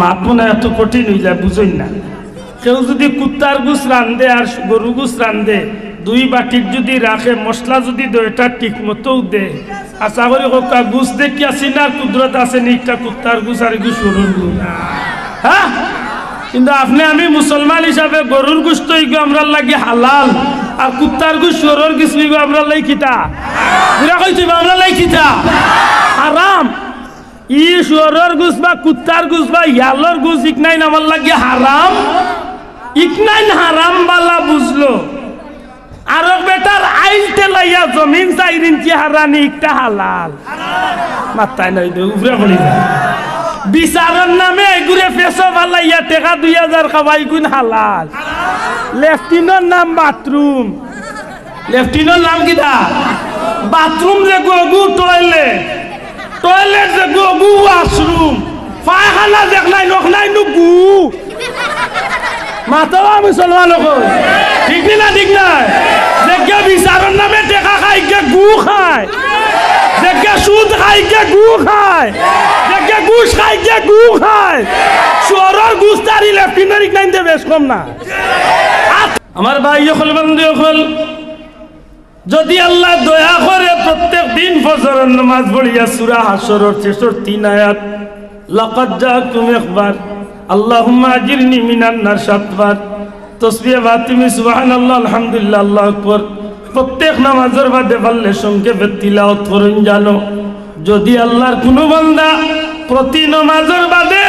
মাপনা এত কঠিন হয়ে যায় বুঝই না। কেউ যদি কুত্তার গুছ রান্ধে আর গরু গুছ রান্ধে, দুই বাটির যদি রাখে, মশলা যদি দুইটা ঠিক মতোও দে, আশা করি কোকা গুছ দেখি আসি না কুদরত আছে নি একটা কুত্তার গুছ আর গুছ গরুর গুছ। হ্যাঁ, কিন্তু আপনি আমি মুসলমান হিসাবে গরুর গুছ তো আমরা লাগি হালাল, আর কুত্তার গুছ গরুর গুছ আমরা লাই খিতা বুড়া কইছি আমরা লাই খিতা হারাম। ই শুয়োরের গুছ বা কুত্তার গুছ বা ইয়ালোর গুছ ইকনাইন আমার লাগে হারাম, ইকনাইন হারাম বালা বুঝলো। আর বেটার আইল তেলাইয়া জমিন 4 ইঞ্চি হারানি একটা হালাল মাথায় নাই দে উপরে পড়ি যায়। বিচারের নামে এগুরে পেশা ফালাইয়া টাকা 2000 খাওয়াই গুণ হালাল। লেফটিনের নাম বাথরুম, লেফটিনের নাম কিটা বাথরুম, যে গগু টয়লেট, টয়লেট যে গগু ওয়াশরুম, পায়খানা দেখলাই নখলাই নু গু মাতাও মুসলমান লোক ঠিক না ঠিক নাই। যে বিচারের নামে টেকা খাই গে গু খায়, যে সুদ খাই গে গু খায়, যে ঘুষ খাই গে গু খায়, শহরের ঘুষ তারি লেফটিনের ইকনাইতে বেশ কম না। আমার ভাই হল বন্ধু হল, যদি আল্লাহ দয়া করে প্রত্যেক দিন ফজরের নামাজ পড়িয়া সূরা হাশরের 63 আয়াত লাকাদ জাআকুম ইখবার আল্লাহুম্মা আজিরনি মিনান নার 7 বার তাসবিহ ফাতিমি সুবহানাল্লাহ আলহামদুলিল্লাহ আল্লাহু আকবার প্রত্যেক নামাজের বাদে বললে সংক্ষেপে তিলাওয়াত করেন। জানো যদি আল্লাহর কোনো বান্দা প্রতি নামাজের বাদে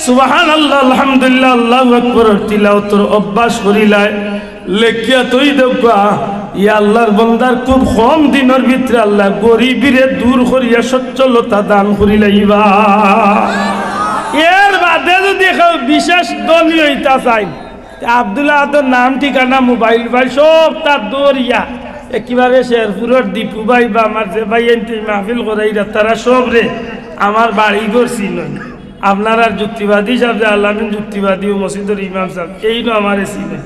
সুবহানাল্লাহ আলহামদুলিল্লাহ আল্লাহু আকবার তিলাওয়াতের অভ্যাস করিলায়, লেখিয়া তুই দেখবা ইয়া আল্লাহর বান্দার খুব কম দিনের ভিতরে আল্লাহ গরিবিরে দূর করিয়া সচ্ছলতা দান করিলাইবা। এর বাদে যদি কেউ বিশেষ ধনী হইতা চাই, আব্দুল্লাহ তোর নাম ঠিকানা মোবাইল ভাই সব তার দৌড়িয়া একেবারে শেরপুরের দীপু ভাই বা আমার যে ভাই এনতে মাহফিল করাইরা তারা সব রে আমার বাড়ি করছি নয়। আপনার আর যুক্তিবাদী সাহেব আল্লামিন যুক্তিবাদী ও মসজিদের ইমাম সাহেব এই নো আমার চিনে।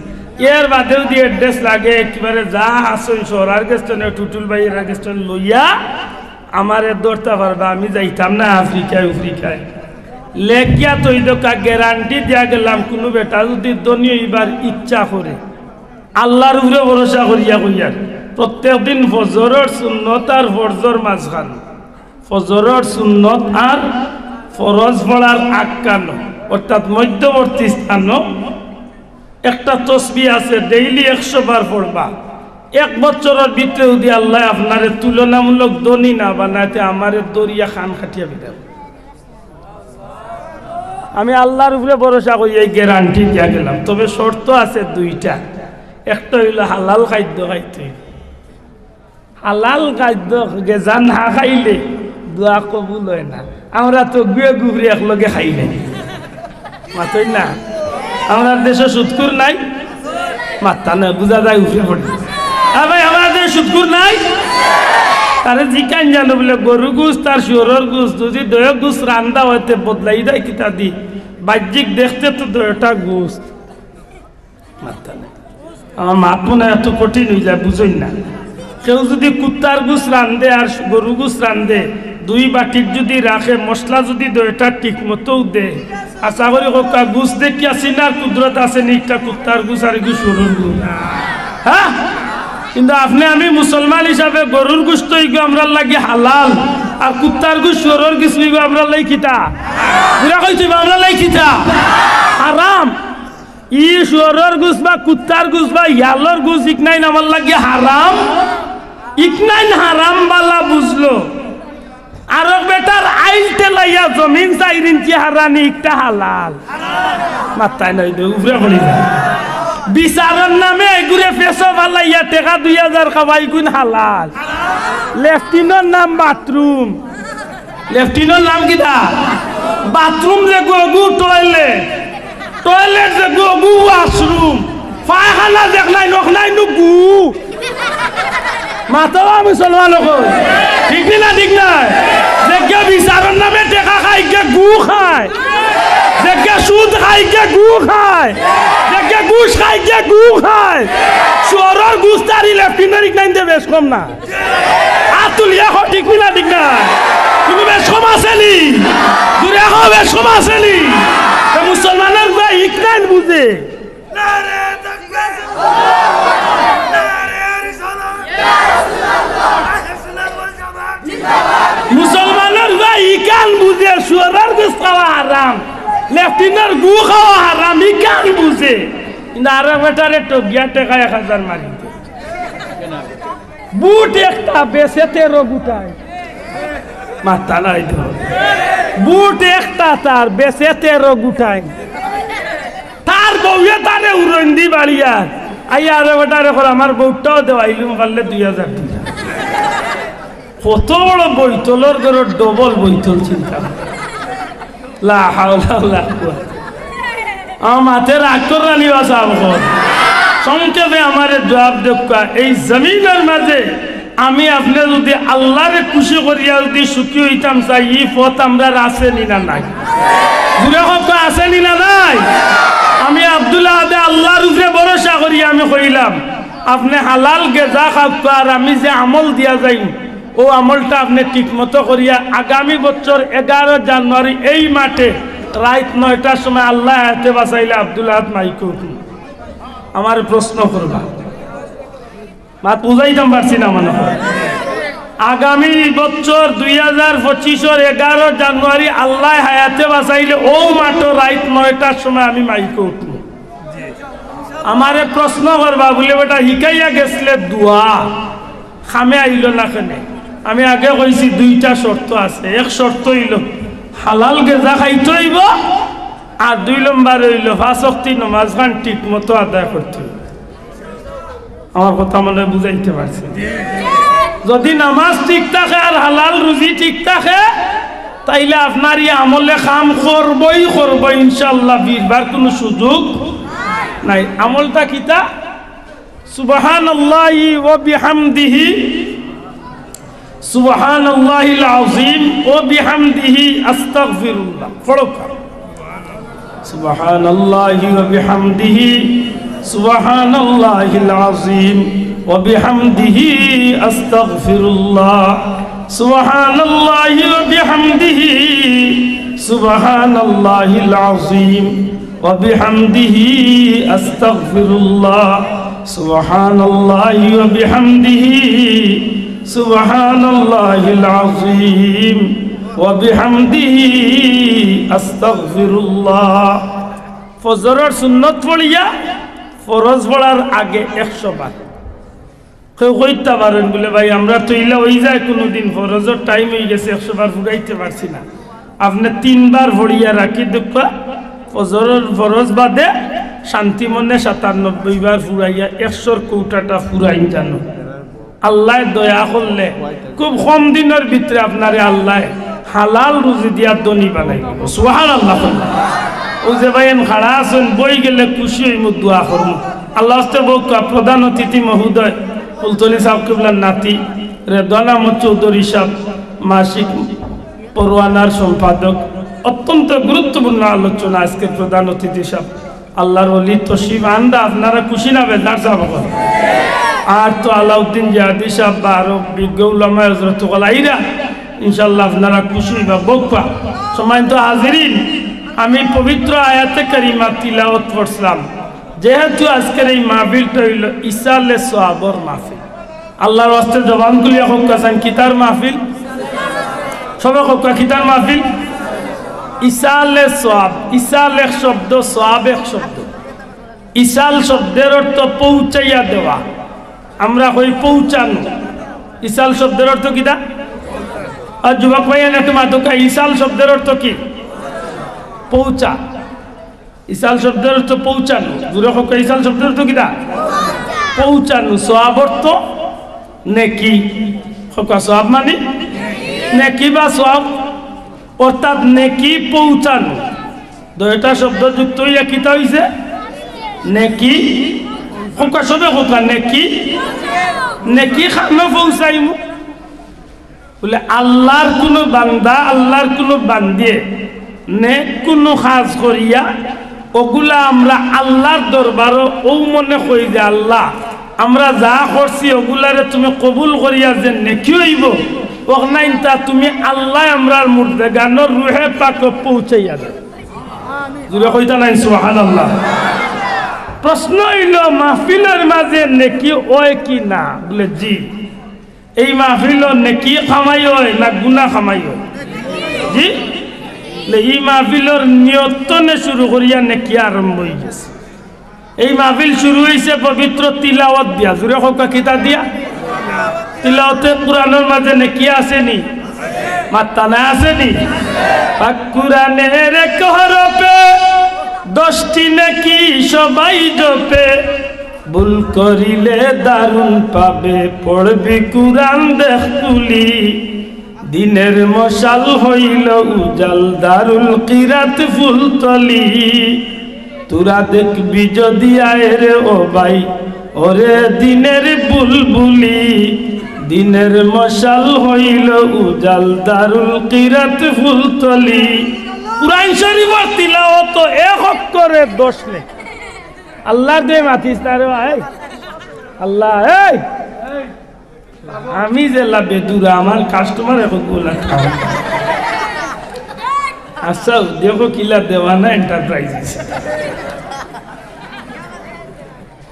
এর বাদেও দিয়ে অ্যাড্রেস লাগে একেবারে যা আসন শহরার গেস্টনে টুটুল ভাইয়ের গেস্টন লইয়া আমার দৌড়তে পারবা, আমি যাইতাম না আফ্রিকায় উফ্রিকায়। লেখিয়া তৈ দোকা গ্যারান্টি দিয়া গেলাম, কোনো বেটা যদি ধনী হইবার ইচ্ছা করে আল্লাহর উপরে ভরসা করিয়া কইয়ার প্রত্যেক দিন ফজরের সুন্নত আর ফরজর মাঝখান, ফজরের সুন্নত আর ফরজ পড়ার আকান অর্থাৎ মধ্যবর্তী স্থান একটা তসবিহ আছে, ডেইলি 100 বার পড়বা। 1 বছরের ভিতরে যদি আল্লাহ আপনারে তুলনামূলক ধনী না বানাতে আমারে দরিয়া খান খাটিয়া বিদায়। আমি আল্লাহর উপরে ভরসা করি এই গ্যারান্টি দিয়া গেলাম। তবে শর্ত আছে 2টা। একটা হইল হালাল খাদ্য খাইতে, হালাল খাদ্য গেজা না খাইলে দোয়া কবুল হয় না। আমরা তো গুয়ে গুবরি একলগে খাইলে মাতই না, আমার দেশে সুৎকুর নাই মাত্তা না বুঝা যায় উঠে পড়ে। ভাই আমার দেশে সুৎকুর নাই, তারে জিকান জানো বলে গরু গুছ তার শুয়োরের গুছ যদি 2 গুছ রান্দা হইতে বদলাই দেয় কিতা দি বাহ্যিক দেখতে তো 2টা গুছ মাত্তা না। আমার মাপনা এত কঠিন হয়ে যায় বুঝই না। কেউ যদি কুত্তার গুছ রান্ধে আর গরু গুছ রান্ধে, 2 বাটির যদি রাখে, মশলা যদি 2টা ঠিক মতোও দে, আশা করি কোকা গুছ দেখি আসি না কুদরত আছে নি একটা কুত্তার গুছ আর গুছ গরুর গুছ। হ্যাঁ, কিন্তু আপনি আমি মুসলমান হিসাবে গরুর গুছ তো আমরা লাগে হালাল, আর কুত্তার গুছ গরুর গুছ আমরা লাই খিতা বুড়া কইছি আমরা লাই খিতা হারাম। ই শুয়োরের গুছ বা কুত্তার গুছ বা ইয়ালোর গুছ ইকনাইন আমার লাগে হারাম, ইকনাইন হারাম বালা বুঝলো। আর বেটার আইল তেলাইয়া জমিন 4 ইঞ্চি হারানি একটা হালাল মাথায় নাই দে উপরে পড়ি যায়। বিচারের নামে এগুরে পেশা ফালাইয়া টাকা 2000 খাওয়াই গুণ হালাল। লেফটিনের নাম বাথরুম, লেফটিনের নাম কিটা বাথরুম, যে গগু টয়লেট, টয়লেট যে গগু ওয়াশরুম, পায়খানা দেখলাই নখলাই নু গু মাতাও মুসলমান লোক ঠিক না ঠিক নাই। যে বিচারের নামে টেকা খাই গে গু খায়, যে সুদ খাই গে গু খায়, যে ঘুষ খাই গে গু খায়, শহরের ঘুষ তারি লেফটিনের ইকনাইতে বেশ কম না। আতুলিয়া ঠিক না ঠিক না, তুমি বেশ কম আসেনি, দূরে বেশ কম আসেনি। বুঝে মুসলমানের ভাই ইকান বুঝে সুয়ার গোস খাওয়া হারাম লেফটিনের গু খাওয়া হারাম ইকান বুঝে কিন্তু আরো বেটারে টগিয়া টেকা 1000 মারি বুট একটা বেসে 13 গুটায় মাথা নাই তো বুট একটা তার বেসে 13 গুটায় তার বউয়ে তারে উড়ন্দি বাড়িয়া আইয়া আরো বেটারে আমার বউটাও দেওয়াইলুম পারলে 2000 টাকা কত বড় বইতলর করে ডবল বইতল চিন্তা লা হাওলা ওয়ালা কুওয়াতা আমার মাথে রাগ করে নিবা সাহেব সংক্ষেপে আমার জবাব দেখা এই জমিনের মাঝে আমি আপনি যদি আল্লাহরে খুশি করিয়া যদি সুখী হইতাম চাই এই পথ আমরা আছে নিনা নাই দূরে কত আছে নিনা নাই আমি আব্দুল্লাহ আদে আল্লাহর উপরে ভরসা করি আমি কইলাম আপনি হালাল গেজা খাওক আর আমি যে আমল দিয়া যাই ও আমলটা আপনি ঠিকমতো করিয়া আগামী বছর 11 জানুয়ারি এই মাঠে রাত 9টার সময় আল্লাহ হাতে বাঁচাইলে আব্দুল্লাহ মাইকো আমার প্রশ্ন করবা মাত বুঝাইতাম পারছি না মনে হয় আগামী বছর 2025 11 জানুয়ারি আল্লাহ হায়াতে বাঁচাইলে ও মাঠে রাত 9টার সময় আমি মাইকো উঠবো আমারে প্রশ্ন করবা বলে বেটা হিকাইয়া গেছলে দোয়া খামে আইল না কেনে আমি আগে কইছি 2টা শর্ত আছে এক শর্ত হইল হালাল গেজা খাইতে হইব আর 2 নম্বর হইল 5 ওয়াক্ত নামাজ খান ঠিক মতো আদায় করতে হইব আমার কথা মনে বুঝাইতে পারছি যদি নামাজ ঠিক থাকে আর হালাল রুজি ঠিক থাকে তাইলে আপনার এই আমলে কাম করবই করব ইনশাআল্লাহ বিরবার কোনো সুযোগ নাই আমলটা কিতা সুবহানাল্লাহি ওয়া বিহামদিহি সুবহানাল্লাহিল আযীম ওয়া বিহামদিহি আস্তাগফিরুল্লাহ পড়ো সুবহানাল্লাহি ওয়া বিহামদিহি সুবহানাল্লাহিল আযীম ওয়া বিহামদিহি আস্তাগফিরুল্লাহ সুবহানাল্লাহি ওয়া বিহামদিহি সুবহানাল্লাহিল আযীম ওয়া বিহামদিহি আস্তাগফিরুল্লাহ সুবহানাল্লাহি ওয়া বিহামদিহি সুবহানাল্লাহিল আযীম ওয়া বিহামদিহি আস্তাগফিরুল্লাহ ফজরের সুন্নত পড়িয়া ফরজ পড়ার আগে 100 বার কেউ কইতে পারেন বলে ভাই আমরা তো ইলা হই যায় কোনোদিন ফরজের টাইম হয়ে গেছে 100 বার ফুরাইতে পারছি না আপনি 3 বার পড়িয়া রাখি দেখবা ফজরের ফরজ বাদে শান্তি মনে 97 বার ফুরাইয়া 100 কৌটাটা ফুরাই জানো আল্লাহ দয়া করলে খুব কম দিনের ভিতরে আপনারে আল্লাহ হালাল রুজি দিয়া ধনী বানাই দিব সুবহানাল্লাহ ও যে ভাইন খাড়া আছেন বই গেলে খুশি হই মুখ দোয়া করব আল্লাহ হস্তে বউকা প্রধান অতিথি মহোদয় ফুলতলি সাহেব কিবলার নাতি রেদওয়ান আহমদ চৌধুরী সাহেব মাসিক পরওয়ানার সম্পাদক অত্যন্ত গুরুত্বপূর্ণ আলোচনা আজকে প্রধান অতিথি সাহেব আল্লাহর ওলি তশরিফ আনদা আপনারা খুশি না বেদার সাহেব আর তো আলাউদ্দিন জিহাদি সাহেব বা আরো বিজ্ঞ উলামা হযরত আইরা ইনশাআল্লাহ আপনারা খুশি বা বকবা সময় তো হাজিরিন আমি পবিত্র আয়াতে কারিমা তিলাওয়াত করছিলাম যেহেতু আজকের এই মাহফিলটা হইল ইসালে সওয়াবর মাহফিল আল্লাহর ওয়াস্তে জবান খুলিয়া হোক কাছেন কিতার মাহফিল সবাই হোক কিতার মাহফিল ইসালে সওয়াব ইসাল এক শব্দ সওয়াব এক শব্দ ইসাল শব্দের অর্থ পৌঁছাইয়া দেওয়া আমরা কই পৌঁছানো ইসাল শব্দের অর্থ কিটা আর যুবক ভাইয়ের একটা মাতকা ইসাল শব্দের অর্থ কি পৌঁছা ইসাল শব্দের অর্থ পৌঁছানো দূরে হোক ইসাল শব্দের অর্থ কিটা পৌঁছানো সওয়াব অর্থ নেকি হোক সওয়াব মানে নেকি বা সওয়াব অর্থাৎ নেকি পৌঁছানো দুইটা শব্দ যুক্ত হইয়া কিতা হইছে নেকি হোক সবে হোক নেকি নেকি খানো পৌঁছাইমু বলে আল্লাহর কোনো বান্দা আল্লাহর কোনো বান্দিয়ে নে কোনো কাজ করিয়া ওগুলা আমরা আল্লাহর দরবারও ও মনে করি যে আল্লাহ আমরা যা করছি ওগুলারে তুমি কবুল করিয়া যে নেকি হইব ওখানটা তুমি আল্লাহ আমরার মুর্দেগানোর রুহে পাক পৌঁছাইয়া দেয় জুড়ে কইতা নাই সুবহানাল্লাহ প্রশ্ন হইল মাহফিলের মাঝে নেকি হয় কি না? বলে জি। এই মাহফিল নেকি খামাই হয় না গুনাহ খামাই হয়? জি। এই মাহফিলের নিয়তনে শুরু করিয়া নেকি আরম্ভ হয়ে গেছে। এই মাহফিল শুরু হয়েছে পবিত্র তিলাওয়াত দিয়া। জুড়ে হোকা কিতা দিয়া? তিলাওয়াতে কুরআনের মাঝে নেকি আসেনি? মাত্তা না আসেনি? পাক কুরআনের এক হরফে 10টি নেকি সবাই জপে, ভুল করিলে দারুণ পাবে, পড়বি কুরআন দেখ তুলি, দিনের মশাল হইল উজাল, দারুল কিরাত ফুলতলি, তোরা দেখবি যদি আয় রে ও ভাই, ওরে দিনের বুলবুলি, দিনের মশাল হইল উজাল, দারুল কিরাত ফুলতলি। কুরআন শরীফের তিলাওয়াত এক অক্ষরে 10 নেকি। আল্লাহ দে মাতিস না রে ভাই, আল্লাহ এই আমি যে লাভে দূরা আমার কাস্টমার এখন গোলা খাও। আচ্ছা দেখো কিলা দেওয়ানা এন্টারপ্রাইজ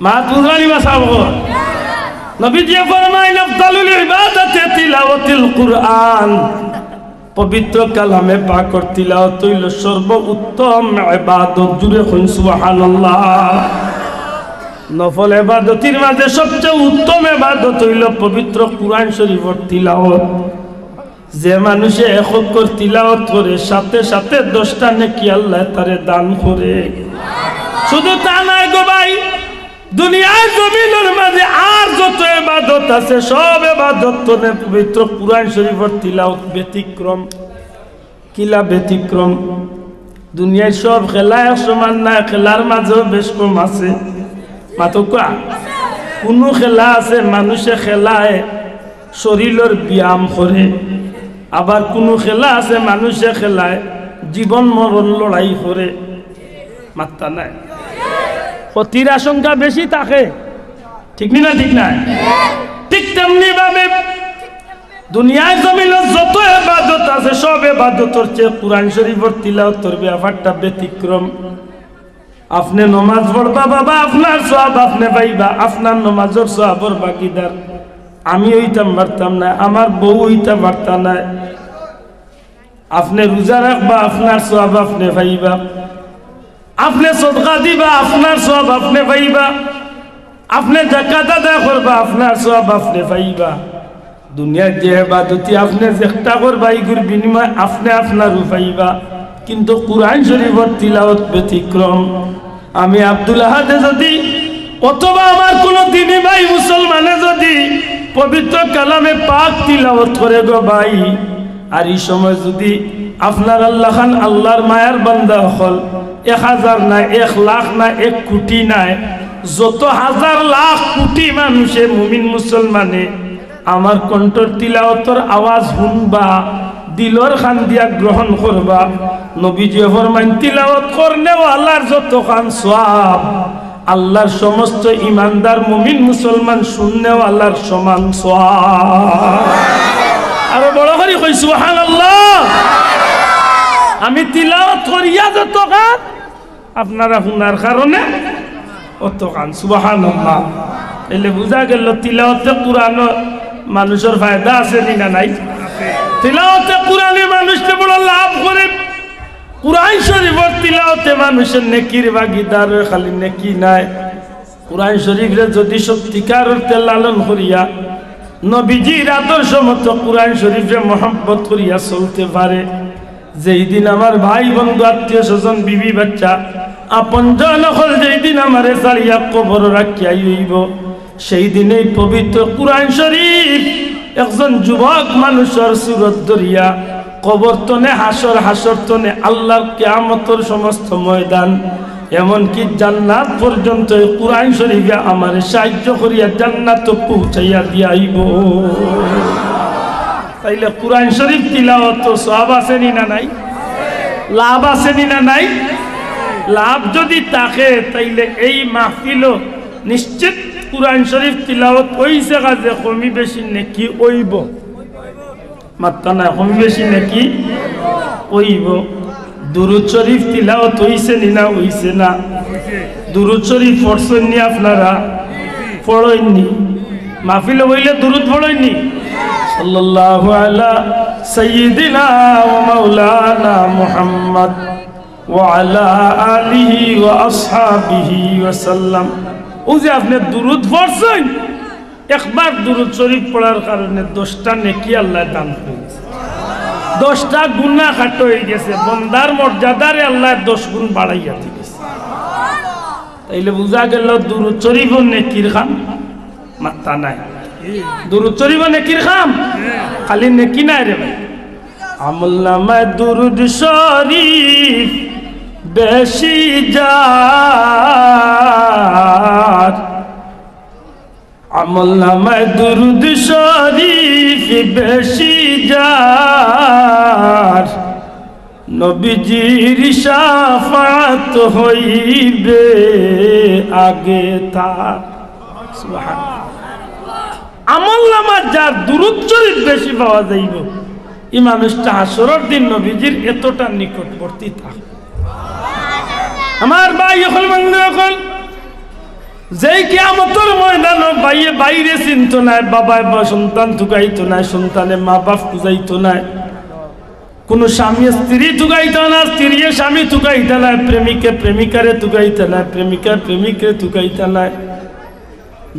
মা তুজানি বাসাবো। নবীজি ফরমাইন আফদালুল ইবাদাতি তিলাওয়াতুল কুরআন, পবিত্র কালামে পাকের তিলাওয়াত হইল সর্বোত্তম ইবাদত। জুড়ে কইন সুবহানাল্লাহ। নফল ইবাদতের মাঝে সবচেয়ে উত্তম ইবাদত হইল পবিত্র কুরআন শরীফের তিলাওয়াত। যে মানুষে এক অক্ষর তিলাওয়াত করে সাথে সাথে 10টা নেকি আল্লাহ তারে দান করে। শুধু তা নয় গো ভাই, দুনিয়ার জমিনের মাঝে আর যত ইবাদত আছে সব ইবাদত তো পবিত্র কুরআন শরীফের তিলাওয়াত ব্যতিক্রম। কিলা ব্যতিক্রম? দুনিয়ার সব খেলা এক সমান না, খেলার মাঝেও বেশ কম আছে। মাতকা কোনো খেলা আছে মানুষে খেলায় শরীরের ব্যায়াম করে, আবার কোনো খেলা আছে মানুষে খেলায় জীবন মরণ লড়াই করে। মাত্তা নাই, ক্ষতির আশঙ্কা বেশি থাকে। ঠিক না? ঠিক না? ঠিক তেমনি ভাবে দুনিয়ার জমিনের যত ইবাদত আছে সব ইবাদতের চেয়ে কুরআন শরীফের তিলাওয়াতের ব্যাপারটা ব্যতিক্রম। আপনি নামাজ পড়বা বাবা, আপনার সওয়াব আপনি পাইবা, আপনার নামাজের সওয়াবের বাকিদার আমি হইতাম পারতাম না, আমার বউ হইতে পারতা না। আপনি রোজা রাখবা, আপনার সওয়াব আপনি পাইবা। আপনি সদকা দিবা, আপনার সওয়াব আপনি পাইবা। আপনি যাকাত আদায় করবা, আপনার সওয়াব আপনি পাইবা। দুনিয়ার যে ইবাদতি আপনি চেষ্টা করবা এগুর বিনিময় আপনি আপনারও পাইবা। কিন্তু কুরআন শরীফের তিলাওয়াত ব্যতিক্রম। আমি আব্দুল আহাদে যদি অথবা আমার কোনো দিনী ভাই মুসলমানে যদি পবিত্র কালামে পাক তিলাওয়াত করে গো ভাই, আর এই সময় যদি আপনার আল্লাহ খান আল্লাহর মায়ার বান্দা হল 1000 না 1 লাখ না 1 কোটি নাই, যত হাজার লাখ কোটি মানুষে মুমিন মুসলমানে আমার কণ্ঠর তিলাওয়াতের আওয়াজ শুনবা, দিলর খান দিয়া গ্রহণ করবা। নবীজি ফরমাইন তিলাওয়াত করনে ওয়ালার যত খান সওয়াব আল্লাহর সমস্ত ইমানদার মুমিন মুসলমান শুননে ওয়ালার সমান সওয়াব। আর বড় করে কই সুবহানাল্লাহ। আমি তিলাওয়াত করিয়া যত খান আপনারা শোনার কারণে অত খান। সুবহানাল্লাহ। এলে বুঝা গেল তিলাওয়াতে কুরআন মানুষের ফায়দা আছে না নাই? তিলাওয়াতে কুরআনে মানুষকে বড় লাভ করে। কুরআন শরীফের তিলাওয়াতে মানুষের নেকির ভাগিদার, খালি নেকি নাই। কুরআন শরীফে যদি সত্যিকার অর্থে লালন করিয়া নবীজির আদর্শ মতো কুরআন শরীফে মহব্বত করিয়া চলতে পারে, যেই দিন আমার ভাই বন্ধু আত্মীয় স্বজন বিবি বাচ্চা আপন জন হল যেই দিন আমারে ছাড়িয়া কবর রাখিয়া হইব, সেই দিনেই পবিত্র কুরআন শরীফ একজন যুবক মানুষের সুরত ধরিয়া কবর তনে হাসর তনে আল্লাহর কিয়ামতের সমস্ত ময়দান এমনকি জান্নাত পর্যন্ত কুরআন শরীফে আমার সাহায্য করিয়া জান্নাত পৌঁছাইয়া দিয়াইব। তাইলে কুরআন শরীফ তিলাওয়াত সওয়াব আছে না নাই? লাভ আছে না নাই? লাভ যদি থাকে তাইলে এই মাহফিলও নিশ্চিত কুরআন শরীফ তিলাওয়াত হইছে কাজে কমি বেশি নেকি হইব। মাত্রা না কমি বেশি নেকি হইব। দুরূদ শরীফ তিলাওয়াত হইছে না হইছে না? দুরুদ শরীফ পড়ছেননি আপনারা? পড়েননি? মাহফিলে বইলে দুরুদ পড়েননি? সাল্লাল্লাহু আলা সাইয়্যিদিনা ওয়া মাওলানা মুহাম্মদ ওয়া আলা আলিহি ওয়া আসহাবিহি ওয়া সাল্লাম। ও যে আপনি দুরুদ পড়ছেন, একবার দুরুদ শরীফ পড়ার কারণে 10টা নেকি আল্লাহ দান করেছে, 10টা গুনাহ কাট হয়ে গেছে, বান্দার মর্যাদারে আল্লাহ 10 গুণ বাড়াইয়া দিয়েছে। তাইলে বুঝা গেল দুরুদ শরীফ নেকির কাম মাত্রা নাই। দুরুদ শরীফ নেকির কাম, খালি নেকি নাই রে ভাই। আমলনামায় দুরুদ শরীফ বেশি যার, আমলনামায় দুরুদ শরীফ বেশি যার, নবীজির শাফাত হইবে আগে তার। সুবহানাল্লাহ। আমলনামায় যার দুরুদ শরীফ বেশি পাওয়া যাইব, ইমামটা হাসরের দিন নবীজির এতটা নিকটবর্তী থাকে। আমার ভাই এখন বন্ধু, এখন যেই কিয়ামতের ময়দান ভাইয়ে বাইরে চিনত নাই, বাবায় সন্তান ঠুকাইতো নাই, সন্তানে মা বাপ খুঁজাইতো নাই, কোন স্বামী স্ত্রী ঠুকাইত না, স্ত্রী স্বামী ঠুকাইতে নাই, প্রেমিকে প্রেমিকারে ঠুকাইতে নাই, প্রেমিকা প্রেমিকে ঠুকাইতে নাই,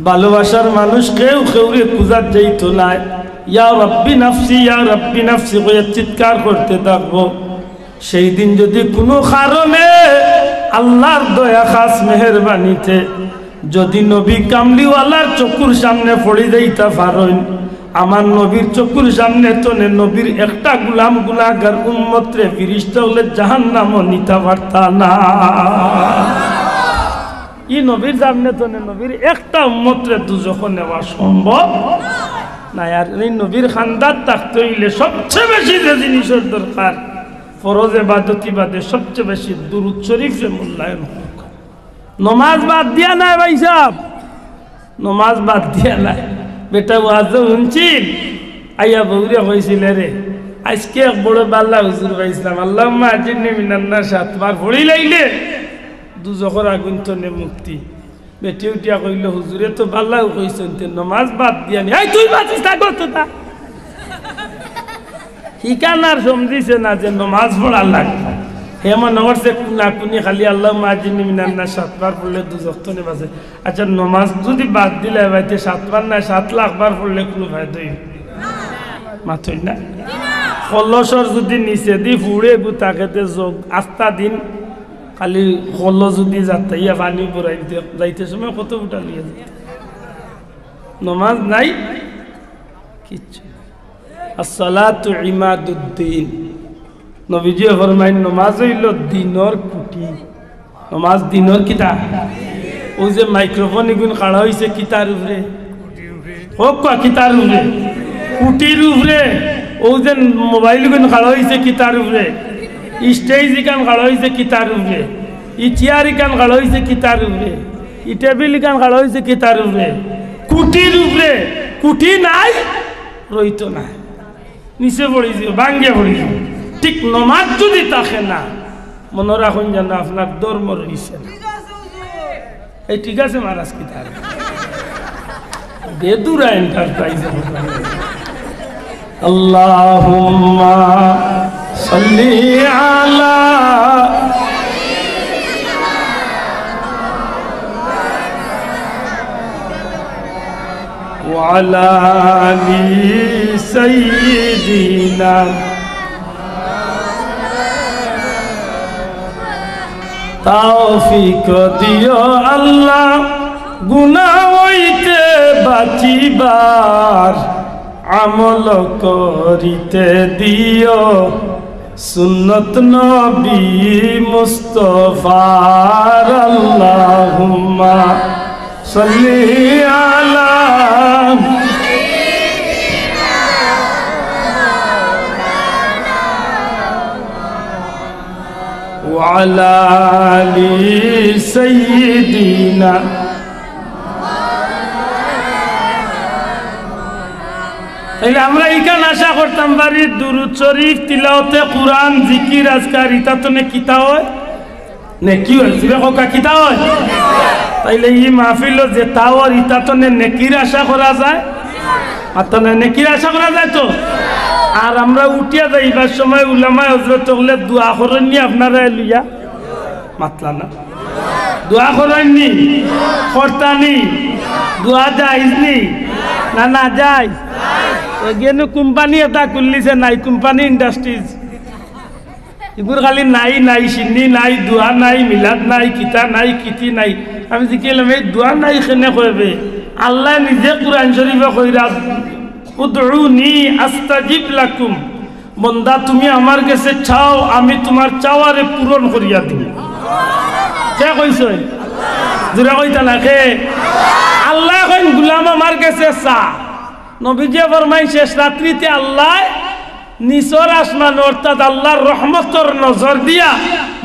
ভালোবাসার মানুষ কেউ কেউরে খুঁজার যাইতো নাই। ইয়া রব্বি নাফসি ইয়া রব্বি নাফসি কয়ে চিৎকার করতে থাকবো। সেই দিন যদি কোনো কারণে আল্লাহর দয়া খাস মেহেরবানিতে যদি নবী কামলিওয়ালার চকুর সামনে পড়ে যাইতা পারেন, আমার নবীর চকুর সামনে তো নবীর একটা গুলাম গুনাহগার উম্মতরে ফিরিস্তা হলে জাহান্নামও নিতে পারতা না। ই নবীর সামনে তো নবীর একটা উম্মতরে দুজখে নেওয়া সম্ভব না। আর এই নবীর খান্দার থাকতে হইলে সবচেয়ে বেশি যে জিনিসের দরকার, ফরজ ইবাদতি বাদে সবচেয়ে বেশি দুরূদ শরীফে মূল্যায়ন হোক। নমাজ বাদ দিয়া নাই ভাই সাহেব, নমাজ বাদ দিয়া নাই। বেটা ওয়াজ শুনছিল, আইয়া বউরে কইছিল রে আজকে এক বড় বাল্লা হুজুর পাইছিলাম, আল্লাহুম্মা আজিরনি মিনান নার 7 বার পড়ি লাইলে দুজখের আগুন তো নে মুক্তি। বেটি উঠিয়া কইল হুজুরে তো বাল্লাও কইছেন, নমাজ বাদ দিয়া নি। এই তুই বাঁচিস থাকো তো তা ঠিকানার সমঝিছে না যে নমাজ পড়া লাগবে। হেমন করছে কুনা কুনি খালি আল্লাহুম্মা আজিরনি মিনান নার 7 বার পড়লে দুজখ তো নে বাঁচে। আচ্ছা নমাজ যদি বাদ দিলে ভাইতে 7 বার না 7 লাখ বার পড়লে কোনো ফায়দা হইবে মাথই না। কলসর যদি নিচে দি ফুড়ে গুতাকেতে যোগ আস্তা দিন খালি কল যদি যাতাইয়া পানি পড়াইতে যাইতে সময় কত উঠা লিয়ে যেত। নমাজ নাই কিচ্ছু। আসসালাতু ইমাদুদ্দিন, নবীজি ফরমাইন নমাজ হইল দিনর খুঁটি। নমাজ দিনর কিতা? ও যে মাইক্রোফোন এগুন কাড়া হয়েছে কিতার উপরে হোক কিতার উপরে, খুঁটির উপরে। ও যে মোবাইল গুণ কাড়া হয়েছে কিতার উপরে, স্টেজ ইকান কাড়া হয়েছে কিতার উপরে, ই চেয়ার ইকান কাড়া হয়েছে কিতার উপরে, ই টেবিল ইকান কাড়া হয়েছে কিতার উপরে, কুটির উপরে। কুটি নাই রইতো না, নিচে পড়েছি ভাঙ্গে পড়েছি। ঠিক নমাজ যদি থাকে না, মনে রাখুন যেন আপনার ধর্ম রয়েছে না। এই ঠিক আছে মহারাজ কিতার বেদুরা এন্টারপ্রাইজ। আল্লাহুম্মা সাল্লি আলা ওয়া আলা আলি সাইয়্যিদিনা। তৌফিক দিও আল্লাহ গুনাহ হইতে বাঁচিবার, আমল করিতে দিও সুন্নত নবী মুস্তাফার। আল্লাহুম্মা সাল্লি আলা ওয়া আলা আলি সাইয়্যিদিনা। তাইলে আমরা এখানে আশা করতাম বাড়ির দুরূদ শরীফ, তিলাওয়াতে কুরআন, জিকির, আজকার, ইতা তো নে কিতা হয় নেকি হয়েছে কোকা কিতা হয় তাইলে ই মাহফিল যে তাওয়ার ইটা তো নেকির আশা করা যায় আর তো নেকির আশা করা যায় তো আর আমরা উঠিয়া যাইবার সময় উলামায়ে হযরত হলে দোয়া করেন নি আপনারা লইয়া মাতলা না দোয়া করেন নি করতানি দোয়া যাইজ নি না না যাই এগেনো কোম্পানি এটা খুললিছে নাই কোম্পানি ইন্ডাস্ট্রিজ এগুলো খালি নাই নাই সিন্নি নাই দোয়া নাই মিলাদ নাই কিতা নাই কিতি নাই আমি জিকিলাম এই দোয়া নাই কেনে কইবে আল্লাহ নিজে কুরআন শরীফে কইরা উদউনি আস্তাজিব লাকুম বান্দা তুমি আমার কাছে চাও আমি তোমার চাওয়ারে পূরণ করিয়া দিব কে কইছে জোরে কইতা না কে আল্লাহ কইন গোলাম আমার কাছে চা নবীজি ফরমাই শেষ রাত্রিতে আল্লাহ নিচর আসমান অর্থাৎ আল্লাহর রহমতর নজর দিয়া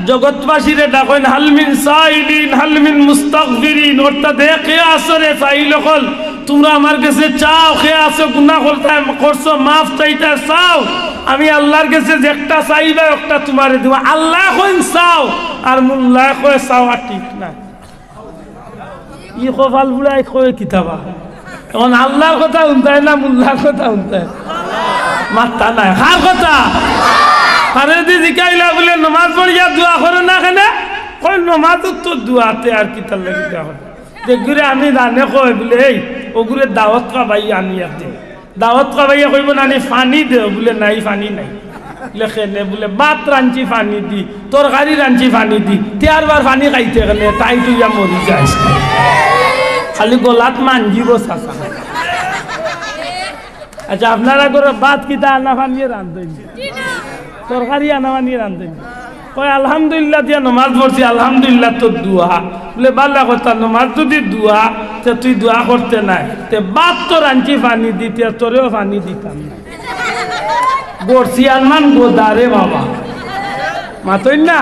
জগৎবাসীরে ডাকেন হালমিন সাইলিন হালমিন মুস্তাগফিরিন অর্থাৎ কে আসরে চাইল কল তোমরা আমার কাছে চাও কে আসো গুনাহ করছো মাফ চাইতে চাও আমি আল্লাহর কাছে যেটা চাইবা একটা তোমারে দিব আল্লাহ কইন চাও আর মুল্লাহ কয় চাওয়া ঠিক না ই কপাল বুড়াই কয় কিতাবা এখন আল্লাহর কথা শুনতায় না মুল্লাহর কথা শুনতায় মাত্তা নাই কার কথা আরে দি জিকাইলা বলে নামাজ পড়িয়া দোয়া করে না কেন কই নামাজ তো দোয়াতে আর কি তার লাগি দেওয়া দেখগুরে আমি জানে কই বলে এই ওগুরে দাওয়াত খাবাই আনি দে দাওয়াত খাবাইয়া কইব না নি পানি দে বলে নাই পানি নাই লেখে নে বলে ভাত রাঞ্চি পানি দি তরকারি রাঞ্চি পানি দি 4 বার পানি খাইতে গেলে তাই তুই মরি যাস খালি গলাত মানজিব চাচা আচ্ছা আপনারা করে ভাত কিতা আনা পানিয়ে রান্ধেন তরকারি আনা পানিয়ে রান্ধেন কয় আলহামদুলিল্লাহ দিয়া নমাজ পড়ছি আলহামদুলিল্লাহ তোর দোয়া বলে বাল্লা কথা নমাজ যদি দোয়া তে তুই দোয়া করতে নাই তে ভাত তো রাঞ্চি পানি দিতে তোরেও পানি দিতাম না বর্ষি আনমান গোদারে বাবা মাতই না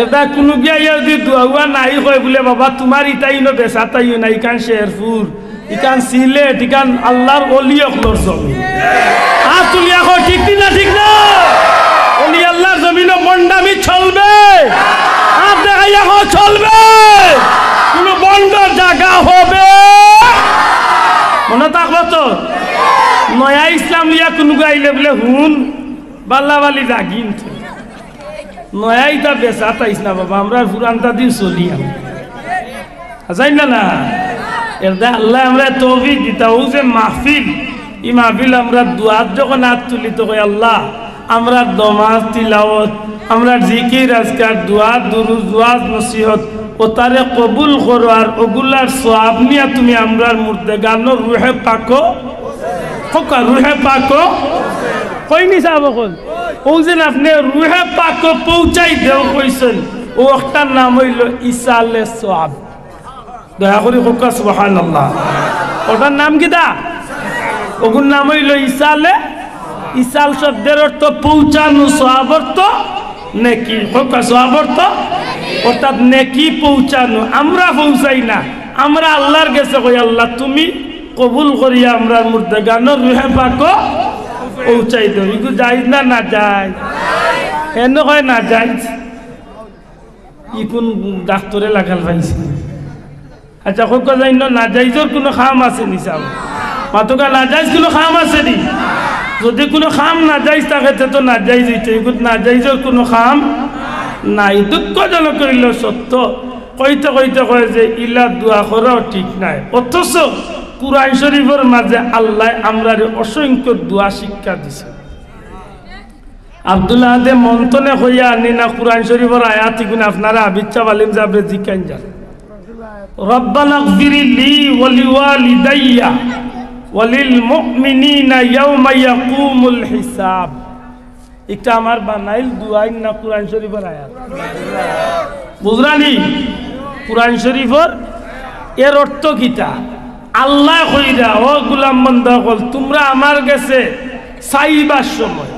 এটা কোনো গিয়া যদি দোয়া নাই কয় বলে বাবা তোমার ইটাই ন বেচা তাই না ইকান শেরপুর ইকান সিলেট ইকান আল্লাহর ওলি অকলর জমি আর তুলিয়া কয় ঠিক না ঠিক না ওলি আল্লাহর জমিন বন্ডামি চলবে আর দেখাইয়া কয় চলবে কোনো বন্ধ জায়গা হবে মনে থাকলো তো নয়া ইসলাম লিয়া কোনো গাইলে বলে হুন বাল্লাবালি জাগিন নয়া ইটা বেচা তাইস না বাবা আমরা পুরানটা দিন চলি যাই না না এটা আল্লাহ আমরা তৌফিক দিতা ও যে মাহফিল এই মাহফিল আমরা দুয়ার যখন হাত তুলি তো কই আল্লাহ আমরা নমাজ তিলাওয়াত আমরা জিকির আজকার দোয়া দুরুদ ওয়াজ নসিহত ও তারে কবুল করো আর ওগুলার সওয়াব নিয়া তুমি আমরার মুর্দে গানো রুহে পাকো ফকা রুহে পাকো কইনি সাহেব কোন ও যে আপনি রুহে পাকো পৌঁছাই দেও কইছেন ও একটা নাম হইল ইসালে সওয়াব দয়া করে ফকা সুবহানাল্লাহ ওটার নাম কি দা ওগুর নাম হইল ইসালে ইসাল শব্দের অর্থ পৌঁছানো সওয়াব অর্থ নেকি ফকা সওয়াব অর্থ অর্থাৎ নেকি পৌঁছানো আমরা পৌঁছাই না আমরা আল্লাহর কাছে কই আল্লাহ তুমি কবুল করিয়া আমরা মুর্দে গানো রুহে পাকো পৌঁছাই দাও ইগু যাই না না যাই কেন কয় না যাই ই কোন ডাক্তরে লাগাল পাইছে আচ্ছা কোক যাই না যাইজোর কোনো খাম আছে নি সাহেব মাতকা না যাইজ কোনো খাম আছে নি যদি কোনো খাম না যাইজ থাকে তো না যাইজ হইতে ইগু না যাইজোর কোনো খাম নাই দুঃখজনক করিল সত্য কইতে কইতে কয় যে ইলা দোয়া করাও ঠিক নাই অথচ কুরআন শরীফের মাঝে আল্লাহ আমরারে অসংখ্য দোয়া শিক্ষা দিছে আব্দুল্লাহ দে মন্তনে হইয়া আনি না কুরআন শরীফের আয়াত গুণ আপনারা আবিচ্ছা বালিম যাবরে জিকান যান রব্বানা গফিরলি ওয়া লিওয়ালিদাইয়া ওয়া লিল মুমিনিনা ইয়াওমা ইয়াকুমুল হিসাব এটা আমার বানাইল দোয়াই না কুরআন শরীফের আয়াত বুঝরানি কুরআন শরীফের এর অর্থ কিটা আল্লাহ কইরা ও গোলাম বান্দা কল তোমরা আমার কাছে চাইবার সময়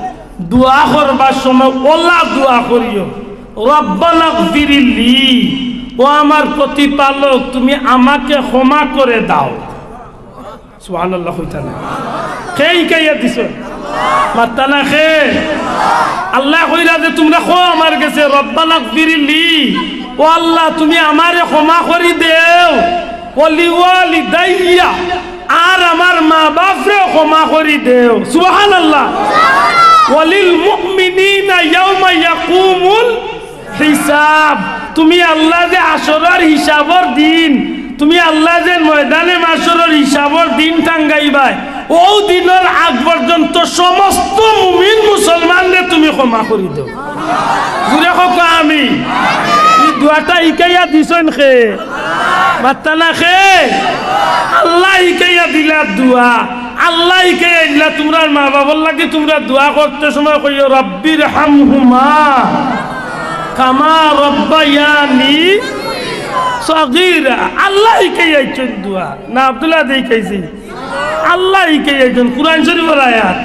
দোয়া করবার সময় ওলা দোয়া করিও রব্বানা গফিরলি ও আমার প্রতিপালক তুমি আমাকে ক্ষমা করে দাও সুবহানাল্লাহ কইতানা কেই কাইয়া দিছো মাতানা খে আল্লাহ কইরা যে তোমরা খো আমার কাছে রব্বানা গফিরলি ও আল্লাহ তুমি আমারে ক্ষমা করি দেও, ওয়ালিওয়ালিদাইয়া আর আমার মা বাপরে ক্ষমা করি দেও। সুবহানাল্লাহ। ওয়ালিল মুমিনিনা ইয়াউমা ইয়াকুমুল হিসাব, তুমি আল্লাহ যে আসরের হিসাবর দিন, তুমি আল্লাহ যে ময়দানে মাশরের হিসাবর দিন টাঙ্গাইবাই, ও দিনের আগ পর্যন্ত সমস্ত মুমিন মুসলমানদের তুমি ক্ষমা করি দাও। ঘুরে হোক আমি এই দোয়াটা ইকাইয়া দিছেন খে বাত্তা না খে, আল্লাহ ইকাইয়া দিলা দোয়া, আল্লাহ ইকাইয়া দিলা। তোমরা মা বাবার লাগে তোমরা দোয়া করতে সময় কইও রব্বির হামহুমা কামা রব্বায়ানি সগীরা। আল্লাহ ইকাইয়াছেন দোয়া না আব্দুল্লাহ দেখাইছি, আল্লাহ ইকাইয়াছেন। কুরআন শরীফের আয়াত।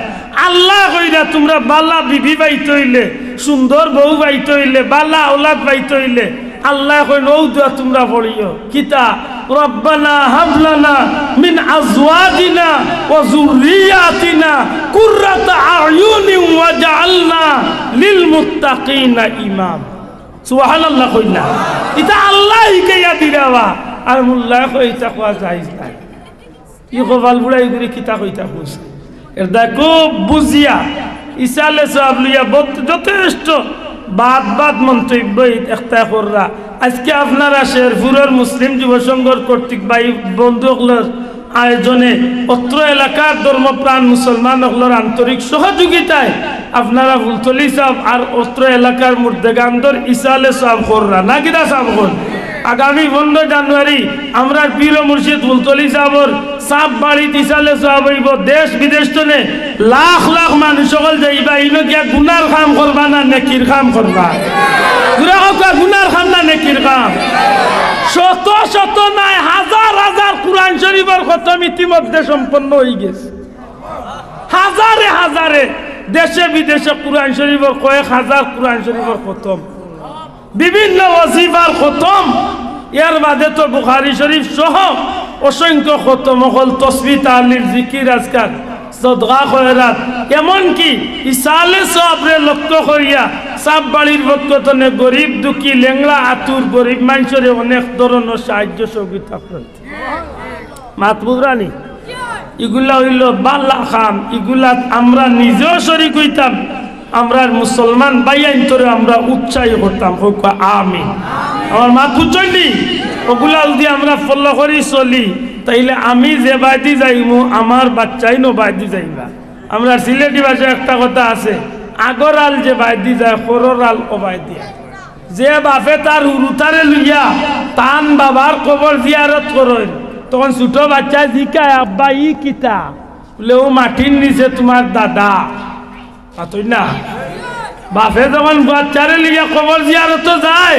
আল্লাহ কইরা তোমরা বালা বিবি পাইতে হইলে, সুন্দর বউ পাইতে হইলে, বালা আওলাদ পাইতে হইলে আল্লাহ কইন ও দোয়া তোমরা পড়িও। কিতা রব্বানা হাবলানা মিন আজওয়াজিনা ওয়া যুররিয়াতিনা কুররাতা আয়ুনিন ওয়াজআলনা লিল মুত্তাকিনা ইমাম। সুবহানাল্লাহ কইনা এটা আল্লাহ ইকাইয়া দিরাবা আর মুল্লাহ কইতা কোয়া যাইজ না। ই গোপাল বুড়াই করে কিতা কইতা কইছে এর দেখো বুঝিয়া ইসালে সব লিয়া যথেষ্ট বাদ মন্তব্য একটা কররা। আজকে আপনারা শেরপুরের মুসলিম যুব সংঘর কর্তৃক ভাই বন্ধুগুলোর আয়োজনে অত্র এলাকার ধর্মপ্রাণ মুসলমান হকলোর আন্তরিক সহযোগিতায় আপনারা ফুলতলি সাহেব আর অত্র এলাকার মুর্দেগান্দর ইসালে সাহেব কররা না কিনা সাহেব কর। আগামী 15 জানুয়ারি আমরা পীর মুর্শিদ ফুলতলি সাহেবর সাপ বাড়ি ইসালে সাহেব হইব। দেশ বিদেশ টনে লাখ লাখ মানুষ সকল যাইবা। ইনো গিয়া গুনার কাম করবা না নেকির কাম করবা? গুনার কাম না নেকির কাম? শত শত নাই হাজার হাজার কুরআন শরীফের খতম ইতিমধ্যে সম্পন্ন হয়ে গেছে। হাজারে হাজারে দেশে বিদেশে কুরআন শরীফের কয়েক হাজার কুরআন শরীফের খতম, বিভিন্ন ওয়াজিফার খতম। এর বাদে তো বুখারী শরীফ সহ অসংখ্য খতম হল, তসবিহ তাহলিল জিকির আজকার সদকা খয়রাত। এমনকি ইসালে সাবরে লক্ষ্য করিয়া সাব বাড়ির বক্তনে গরিব দুঃখী লেংলা আতুর গরিব মানুষের অনেক ধরনের সাহায্য সহযোগিতা করতে মাতবুরানি। এগুলা হইল বাল্লা খাম, এগুলা আমরা নিজেও শরীক হইতাম, আমরা মুসলমান বাইয়াইন তোরে আমরা উৎসাহী করতাম। হোক আমিন। আমার মা বুঝলি ওগুলা যদি আমরা ফলো করি চলি, তাইলে আমি যে বাইদি যাইমু আমার বাচ্চাই নো বাইদি যাইবা। আমরা সিলেটি ভাষায় একটা কথা আছে, আগর আল যে বাইদি যায় খরর আল ও বাইদি। যে বাপে তার উরুতারে লইয়া তান বাবার কবর জিয়ারত করেন, তখন ছোট বাচ্চা জিকায় আব্বা ই কিতা বলে ও মাটির নিচে তোমার দাদা। পাতই না বাপে যখন বাচ্চারে লইয়া কবর জিয়ারত যায়,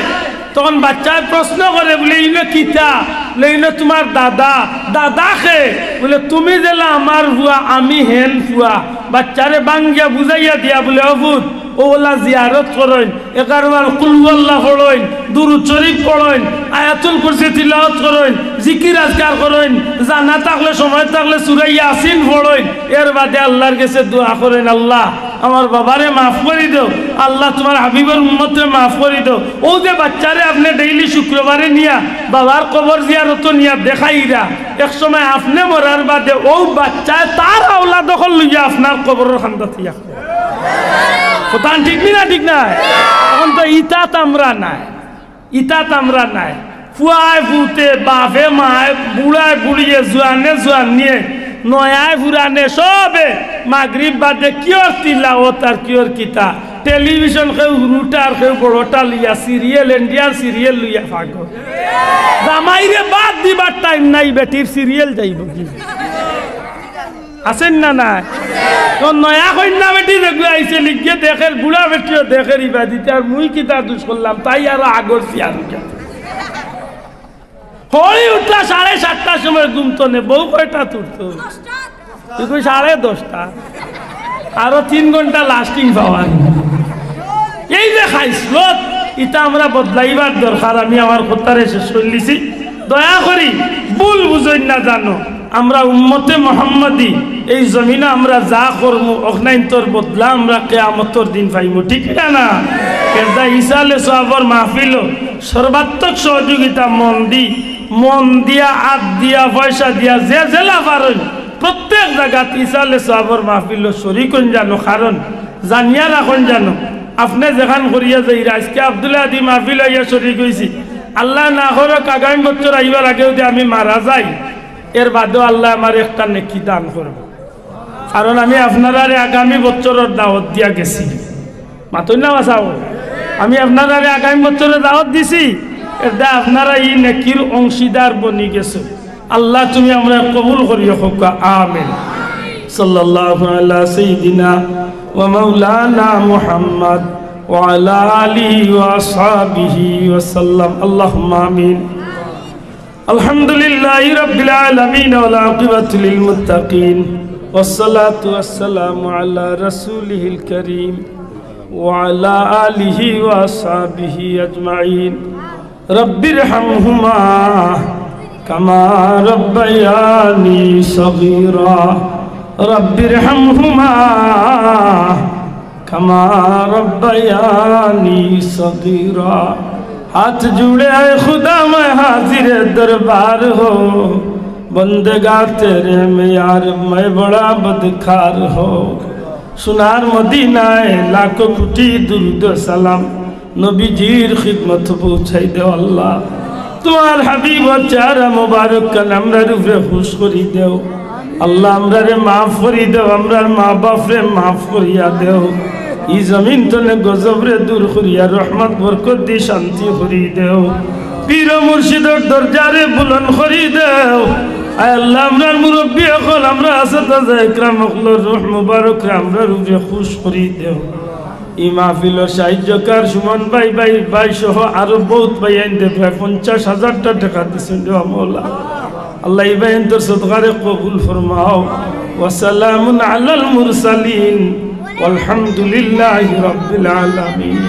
তখন বাচ্চায় প্রশ্ন করে বলে ইনো কিতা, বলে ইনো তোমার দাদা। দাদা খে বলে তুমি জেলা আমার হুয়া আমি হেন হুয়া। বাচ্চারে বাঙ্গিয়া বুঝাইয়া দিয়া বলে অভূত ওলা জিয়ারত করেন, 11 বার কুল হুয়াল্লাহ পড়েন, দুরূদ শরীফ পড়েন, আয়াতুল কুরসি তিলাওয়াত করেন, জিকির আজকার করেন, জানা থাকলে সময় থাকলে সূরা ইয়াসিন পড়েন। এর বাদে আল্লাহর কাছে দোয়া করেন, আল্লাহ আমার বাবারে মাফ করে দাও, আল্লাহ তোমার হাবিবের উম্মতরে মাফ করে দাও। ও যে বাচ্চারে আপনি ডেইলি শুক্রবারে নিয়া বাবার কবর জিয়ারত নিয়া দেখাইরা, এক সময় আপনি মরার বাদে ও বাচ্চায় তার আওলাদ দখল লইয়া আপনার কবরের খান্দা থিয়া। কথা ঠিক না? ঠিক না? এখন তো ইতাত আমরা নাই, ইতাত আমরা নাই। ফুয়ায় ফুতে বাপে মায় বুড়ায় বুড়িয়ে জোয়ানে জোয়ান নিয়ে নয়ায় ফুরানে সবে মাগরিব বাদে কিয়র তিলাওয়াত আর কিয়র কিতা টেলিভিশন কেউ রুটা আর কেউ বড়টা লিয়া সিরিয়াল ইন্ডিয়ার সিরিয়াল লইয়া ফাগো। জামাইরে বাদ দিবার টাইম নাই, বেটির সিরিয়াল যাইব কি আছেন না? নাই নয়া কন্যা বেটি দেখবে আইসে লিখে দেখের বুড়া বেটিও দেখের ইবাদিতে আর মুই কিতা দুষ করলাম তাই আর আগর সিয়ার হই উঠলা 7:30টার সময় ঘুমতো নে। বউ কয়টা তুলতো? 10:30। আরো 3 ঘন্টা লাস্টিং পাওয়ার। এই যে খাইসলত এটা আমরা বদলাইবার দরকার। আমি আমার কথারে শেষ করলিছি। দয়া করি ভুল বুঝই না জানো, আমরা উম্মতে মুহাম্মাদি এই জমিনে আমরা যা করবো অগ্নাইন্তর বদলা আমরা কিয়ামতের দিন পাইব। ঠিক না? এটা ইসালে সওয়াবের মাহফিল সর্বাত্মক সহযোগিতা মন দিয়া হাত দিয়া পয়সা দিয়া যে জেলা পারেন প্রত্যেক জায়গাত ইসালে সওয়াবের মাহফিল শরীক হন জানো কারণ জানিয়া রাখুন জানো আপনি যেখান করিয়া যাই আজকে আব্দুল্লাহ আদি মাহফিল হইয়া শরীক হয়েছি আল্লাহ না করক আগামী বছর আইবার আগেও যদি আমি মারা যাই এর বাদেও আল্লাহ আমার একটা নেকি দান করব কারণ আমি আপনারা আগামী বছরের দাওয়াত দিয়া গেছি মাতুন না বাসাও আমি আপনারা আগামী বছরের দাওয়াত দিছি এটা আপনারা এই নেকির অংশীদার বনি গেছে আল্লাহ তুমি আমরা কবুল করিও হোক আমিন সাল্লাল্লাহু আলা সাইয়্যিদিনা ওয়া মাওলানা মুহাম্মদ ওয়া আলা আলিহি ওয়া আসহাবিহি ওয়া সাল্লাম আল্লাহুম্মা আমিন আলহামদুলিল্লাহি রাব্বিল আলামিন ওয়াল আকিবাতু লিল মুত্তাকিন والصلاة والسلام على رسوله الكريم وعلى آله وأصحابه أجمعين رب ارحمهما كما ربياني صغيرا رب ارحمهما كما ربياني صغيرا हाथ जुड़े खुदा मैं हाजिर दरबार हो बंदगा तेरे में यार मैं बड़ा बदकार हो सुनार मदीनाए लाखों कोटी दुरूद सलाम नबीजीर खिदमत पहुँचाई दे अल्लाह तुम्हार हबीब चारा मुबारक कलम रूफे खुश करी देव अल्लाह हमरे माफ करी देव हमरार माँ बाप रे माफ करिया देव ई जमीन तले गजब रे दूर करिया रहमत बरकत दी शांति करी देव पीर मुर्शिदर दरजारे बुलंद करी देव आय अल्लाह हमरार मुरब्बी अकल हमरा असद इकराम अकलर रूह मुबारक रे हमरा रूफे खुश करी देव ई महफिलर साहित्यकार सुमन भाई भाई भाई सह आरो बहुत भाई आनते प्राय 50,000 टाका दिছেন দেওয়া মওলা আল্লাহ এই ভাই তোর সদকারে কবুল ফরমাও ওয়া সালামুন আলাল মুরসালিন والحمد لله رب العالمين